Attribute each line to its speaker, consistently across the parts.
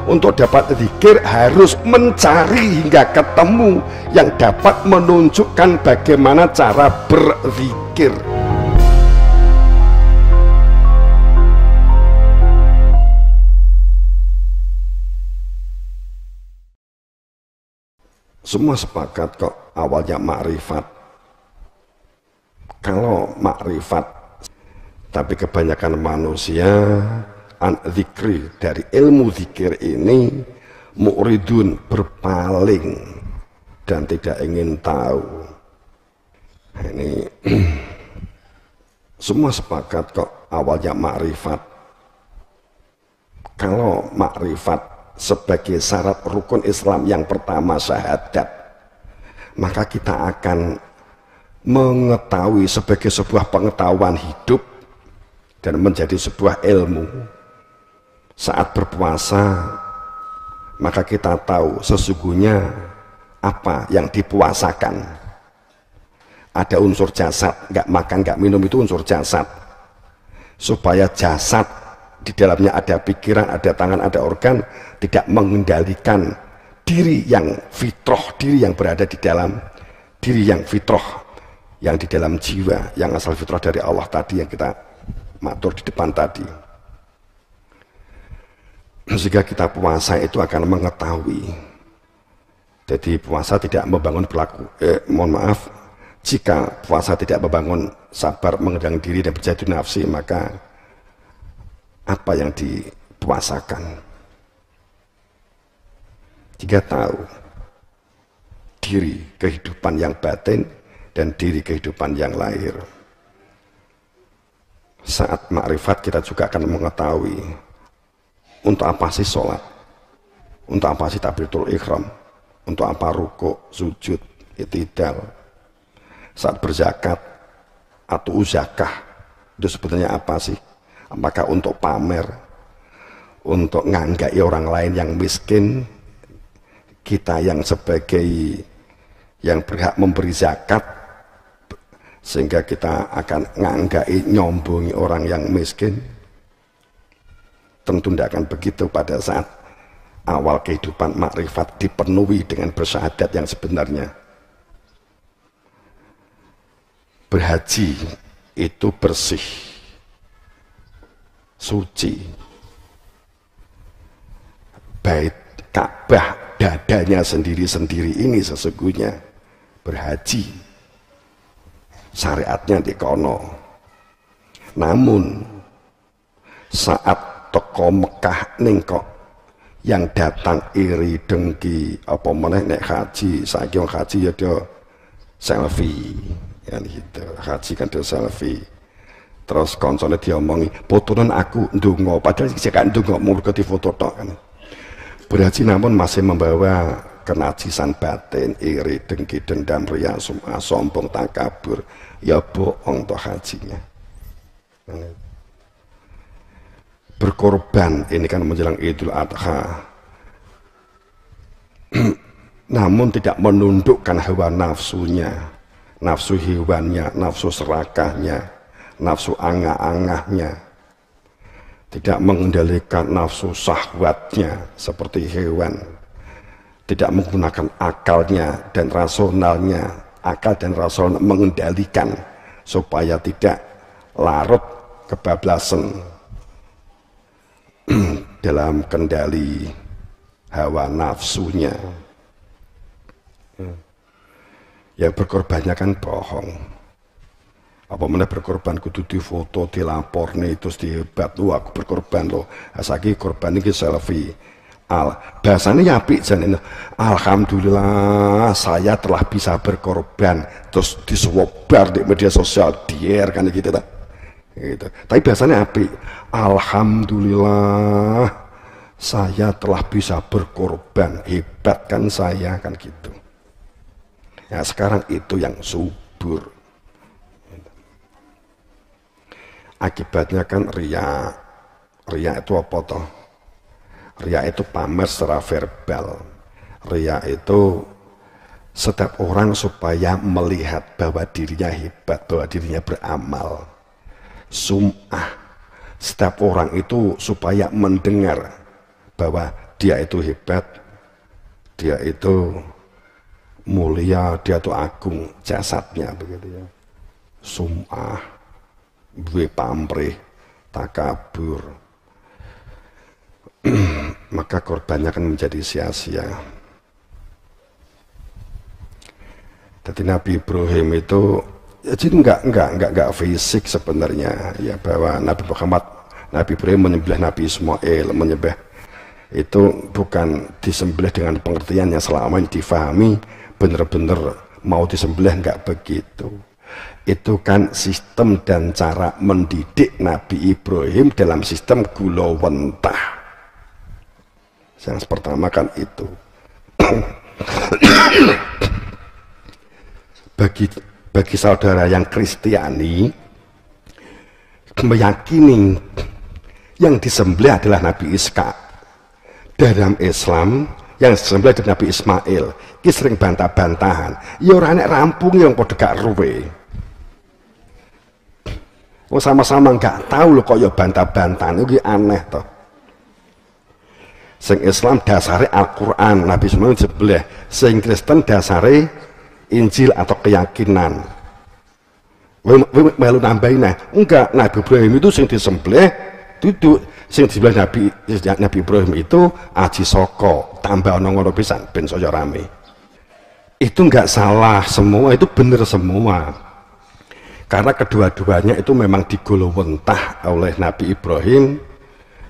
Speaker 1: Untuk dapat zikir harus mencari hingga ketemu yang dapat menunjukkan bagaimana cara berzikir. Semua sepakat kok awalnya makrifat. Kalau makrifat, tapi kebanyakan manusia an zikri, dari ilmu zikir ini mu'ridun, berpaling dan tidak ingin tahu. Ini semua sepakat kok awalnya makrifat. Kalau makrifat sebagai syarat rukun Islam yang pertama syahadat, maka kita akan mengetahui sebagai sebuah pengetahuan hidup dan menjadi sebuah ilmu. Saat berpuasa, maka kita tahu sesungguhnya apa yang dipuasakan. Ada unsur jasad, nggak makan nggak minum itu unsur jasad, supaya jasad di dalamnya ada pikiran, ada tangan, ada organ, tidak mengendalikan diri yang fitrah, diri yang berada di dalam diri yang fitrah, yang di dalam jiwa, yang asal fitrah dari Allah tadi yang kita matur di depan tadi. Sehingga kita puasa itu akan mengetahui. Jadi puasa tidak membangun perilaku, jika puasa tidak membangun sabar, mengendalikan diri dan berjadu nafsi, maka apa yang dipuasakan? Jika tahu diri kehidupan yang batin dan diri kehidupan yang lahir. Saat makrifat kita juga akan mengetahui untuk apa sih sholat, untuk apa sih takbiratul ihram, untuk apa rukuk, sujud, i'tidal. Saat berzakat atau zakah itu sebetulnya apa sih? Apakah untuk pamer, untuk nganggai orang lain yang miskin, kita yang sebagai yang berhak memberi zakat, sehingga kita akan nganggai, nyombongi orang yang miskin? Tentu tidak akan begitu pada saat awal kehidupan makrifat dipenuhi dengan bersyahadat yang sebenarnya. Berhaji itu bersih, suci. Bait Ka'bah dadanya sendiri-sendiri ini sesungguhnya berhaji, syariatnya di kono. Namun saat teko Mekah ning kok yang datang iri dengki apa meneh nek haji, saiki wong haji ya do selfie ya gitu. Haji kan do selfie. Terus koncone diomongi, "Fotonan aku ndonga," padahal sik gak ndonga, mung di foto tok kan. Berhaji namun masih membawa kenajisan batin, iri, dengki, dendam, riya, sum'ah, sombong, takabur. Ya bohong toh hajinya. Berkorban ini kan menjelang Idul Adha. Namun tidak menundukkan hawa nafsunya, nafsu hewannya, nafsu serakahnya, nafsu angah-angahnya. Tidak mengendalikan nafsu syahwatnya seperti hewan. Tidak menggunakan akalnya dan rasionalnya, akal dan rasional mengendalikan supaya tidak larut kebablasan dalam kendali hawa nafsunya. Ya berkorbannya kan bohong. Apa mana berkorban kudu di foto, dilapor nih terus dihebat, lu aku berkorban loh. Asaki korban ini selfie. Bahasanya apik jan, alhamdulillah saya telah bisa berkorban, terus disebar di media sosial, dier kan gitu tak. Gitu. Tapi bahasanya apik, alhamdulillah saya telah bisa berkorban, hebat kan saya kan gitu. Ya sekarang itu yang subur. Akibatnya kan riya. Riya itu apa toh? Riya itu pamer secara verbal. Riya itu setiap orang supaya melihat bahwa dirinya hebat, bahwa dirinya beramal. Sum'ah, setiap orang itu supaya mendengar bahwa dia itu hebat, dia itu mulia, dia itu agung jasadnya begitu ya. Sum'ah, duwe pamrih, takabur. Maka korbannya akan menjadi sia-sia. Jadi Nabi Ibrahim itu jadi enggak fisik sebenarnya ya, bahwa Nabi Ibrahim menyembelih Nabi Ismail, menyembelih itu bukan disembelih dengan pengertian yang selama ini difahami benar-benar mau disembelih, enggak begitu. Itu kan sistem dan cara mendidik Nabi Ibrahim dalam sistem gulawentah. Yang pertama kan itu. Bagi saudara yang Kristiani meyakini yang disembelih adalah Nabi Ishak, dalam Islam yang disembelih adalah Nabi Ismail, ini sering bantah-bantahan. Ya orang nek rampung yang padha gak ruwe. Oh sama-sama nggak tahu loh kok ya bantah-bantahan itu aneh toh. Sing Islam dasare Al-Quran, Nabi Ismail disembelih. Sing Kristen dasare Injil atau keyakinan. Melu nambahin enggak, Nabi Ibrahim itu sing disembelih itu sing disembelih Nabi Ibrahim itu aji soko tambah ono-ono pisan ben saya rame. Itu enggak salah semua, itu benar semua. Karena kedua-duanya itu memang digolowentah oleh Nabi Ibrahim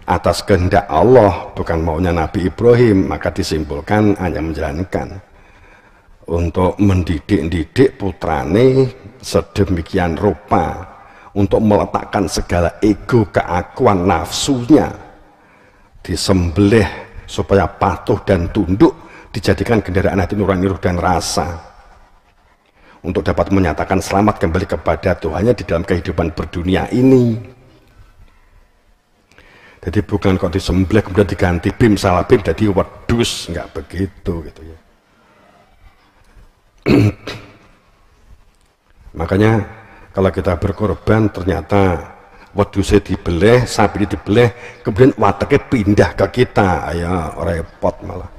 Speaker 1: atas kehendak Allah, bukan maunya Nabi Ibrahim, maka disimpulkan hanya menjalankan untuk mendidik putrane sedemikian rupa untuk meletakkan segala ego, keakuan, nafsunya disembelih supaya patuh dan tunduk, dijadikan kendaraan hati nurani ruh dan rasa untuk dapat menyatakan selamat kembali kepada Tuhannya di dalam kehidupan berdunia ini. Jadi bukan kok disembelih kemudian diganti bim salah bim jadi wedus, nggak begitu gitu ya. Makanya kalau kita berkorban ternyata wedusnya dibeleh, sapi dibeleh, kemudian wataknya pindah ke kita, ya repot malah.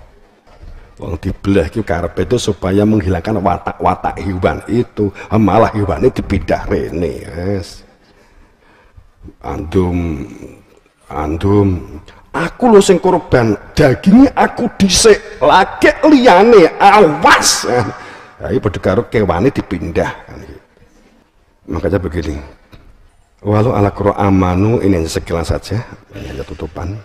Speaker 1: Wong dibeleh itu karepe itu supaya menghilangkan watak-watak hewan itu, malah hewan itu dipindah rene. Yes. Andum, aku lho sing korban, dagingnya aku dhisik, lagi liyane awas. Ya, ini pada karo kewane dipindah. Makanya begini. Walau ala qura amanu, ini sekilas saja, ini tutupan.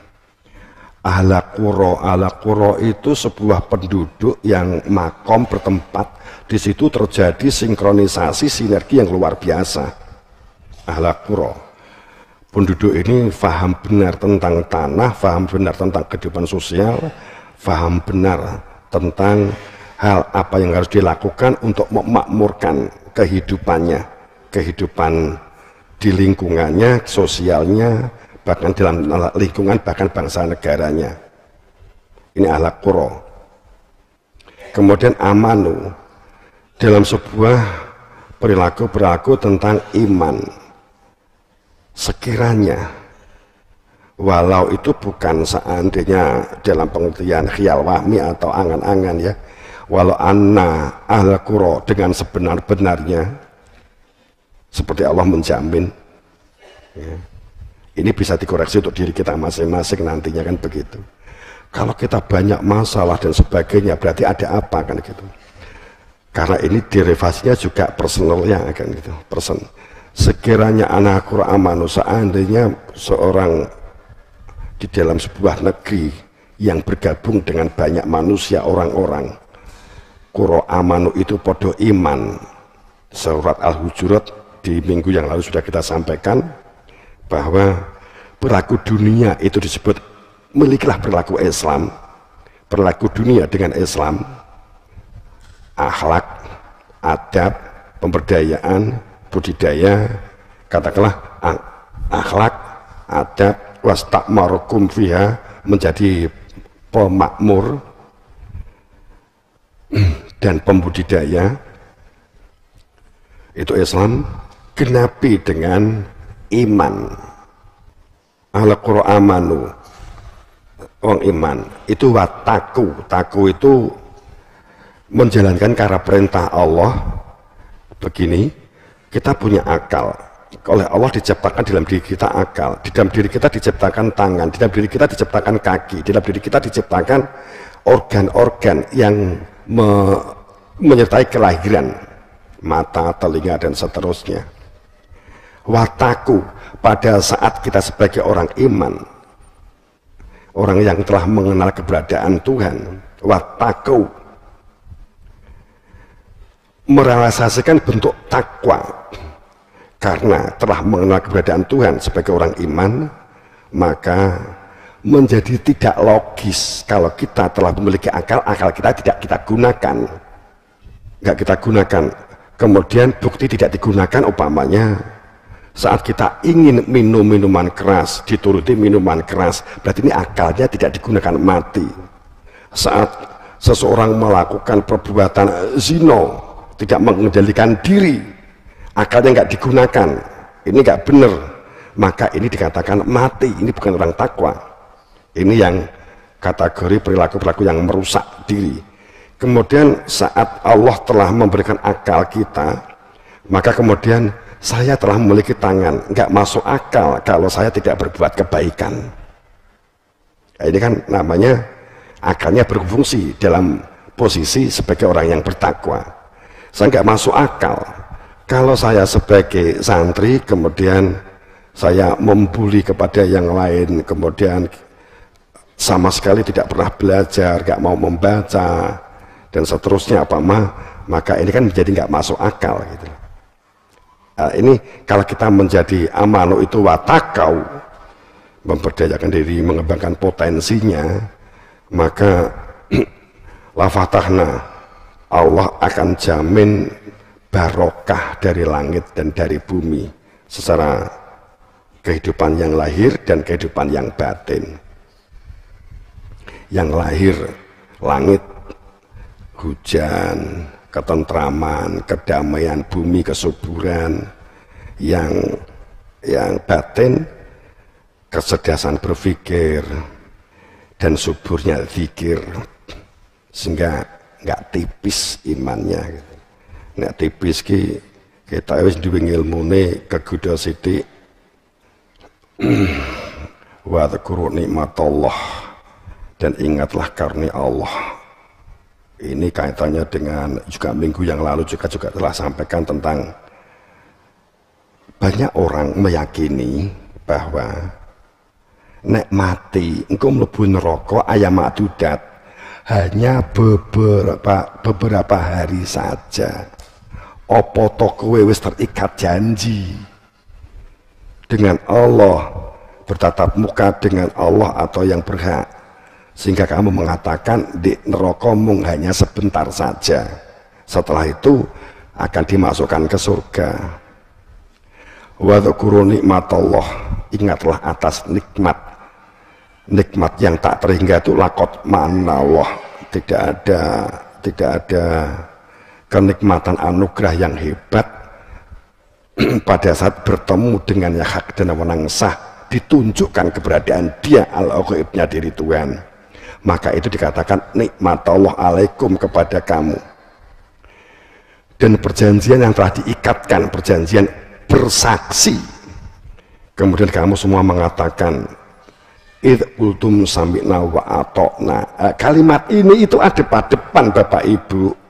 Speaker 1: Ala qura itu sebuah penduduk yang makom bertempat. Di situ terjadi sinkronisasi sinergi yang luar biasa. Ala qura. Penduduk ini faham benar tentang tanah, faham benar tentang kehidupan sosial, faham benar tentang hal apa yang harus dilakukan untuk memakmurkan kehidupannya, kehidupan di lingkungannya, sosialnya, bahkan dalam lingkungan bahkan bangsa negaranya. Ini ahlak qura. Kemudian amanu dalam sebuah perilaku tentang iman. Sekiranya walau itu bukan seandainya dalam pengertian khiyal wahmi atau angan-angan ya, walau anna ahlak qura dengan sebenar-benarnya seperti Allah menjamin ya. Ini bisa dikoreksi untuk diri kita masing-masing nantinya kan begitu. Kalau kita banyak masalah dan sebagainya berarti ada apa kan gitu. Karena ini derivasinya juga personalnya kan gitu, person. Sekiranya anak qura amanu, seandainya seorang di dalam sebuah negeri yang bergabung dengan banyak manusia, orang-orang qura amanu itu podo iman. Surat Al-Hujurat di minggu yang lalu sudah kita sampaikan bahwa perilaku dunia itu disebut milikilah perilaku Islam, perilaku dunia dengan Islam, akhlak, adab, pemberdayaan, budidaya, katakanlah akhlak, adab, wastakmarukum fiha, menjadi pemakmur dan pembudidaya, itu Islam genapi dengan iman. Ala qura amanu, Wong iman itu wataku. Taku itu menjalankan karena perintah Allah. Begini, kita punya akal. Oleh Allah diciptakan dalam diri kita akal, di dalam diri kita diciptakan tangan, di dalam diri kita diciptakan kaki, di dalam diri kita diciptakan organ-organ yang menyertai kelahiran, mata, telinga, dan seterusnya. Wataku, pada saat kita sebagai orang iman, orang yang telah mengenal keberadaan Tuhan, wataku, merealisasikan bentuk takwa. Karena telah mengenal keberadaan Tuhan sebagai orang iman, maka menjadi tidak logis kalau kita telah memiliki akal, akal kita tidak kita gunakan, nggak kita gunakan. Kemudian bukti tidak digunakan, umpamanya saat kita ingin minum minuman keras, dituruti minuman keras, berarti ini akalnya tidak digunakan, mati. Saat seseorang melakukan perbuatan zina, tidak mengendalikan diri, akalnya nggak digunakan, ini nggak benar, maka ini dikatakan mati. Ini bukan orang takwa, ini yang kategori perilaku-perilaku yang merusak diri. Kemudian saat Allah telah memberikan akal kita, maka kemudian saya telah memiliki tangan, nggak masuk akal kalau saya tidak berbuat kebaikan. Nah, ini kan namanya akalnya berfungsi dalam posisi sebagai orang yang bertakwa. Saya nggak masuk akal kalau saya sebagai santri kemudian saya membuli kepada yang lain, kemudian sama sekali tidak pernah belajar, nggak mau membaca, dan seterusnya, maka ini kan menjadi nggak masuk akal gitu. Ini kalau kita menjadi amanu itu watakau, memberdayakan diri, mengembangkan potensinya, maka lafatahna, Allah akan jamin barokah dari langit dan dari bumi secara kehidupan yang lahir dan kehidupan yang batin. Yang lahir langit, hujan, ketentraman, kedamaian bumi, kesuburan. Yang batin, kecerdasan berpikir dan suburnya zikir, sehingga nggak tipis imannya gitu. Nek tipis ki kita wis duwe ilmune keguda sithik. Wa dzkuru nikmatallah, dan ingatlah karunia Allah. Ini kaitannya dengan juga minggu yang lalu juga telah sampaikan tentang banyak orang meyakini bahwa nek mati engkau mlebu neraka ayam makdudat hanya beberapa hari saja. Apa to kowe wis terikat janji dengan Allah, bertatap muka dengan Allah atau yang berhak, sehingga kamu mengatakan di neraka mung hanya sebentar saja, setelah itu akan dimasukkan ke surga. Wa dzkuru nikmatallah, ingatlah atas nikmat yang tak terhingga itu lakot manallah. Tidak ada kenikmatan anugerah yang hebat pada saat bertemu dengan yang hak dan wewenang sah, ditunjukkan keberadaan dia al-ghaibnya diri Tuhan, maka itu dikatakan nikmat Allah alaikum kepada kamu. Dan perjanjian yang telah diikatkan, perjanjian bersaksi, kemudian kamu semua mengatakan idh qultum sami'na wa ata'na. Kalimat ini itu ada pada depan Bapak Ibu.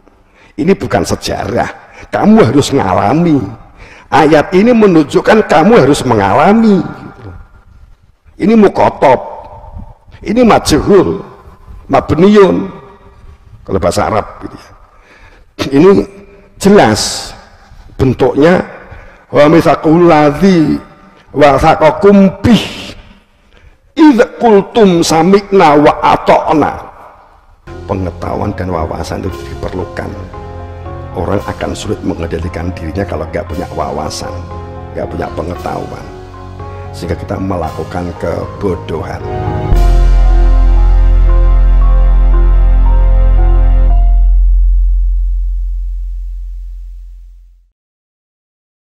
Speaker 1: Ini bukan sejarah, kamu harus mengalami. Ayat ini menunjukkan kamu harus mengalami. Ini mukotob, ini majhul, mabniyun kalau bahasa Arab gitu ya. Ini jelas bentuknya, wa mitsaqul ladzi wa saqakum bih idh qultum sami'na wa ata'na. Pengetahuan dan wawasan itu diperlukan. Orang akan sulit mengendalikan dirinya kalau nggak punya wawasan, nggak punya pengetahuan, sehingga kita melakukan kebodohan.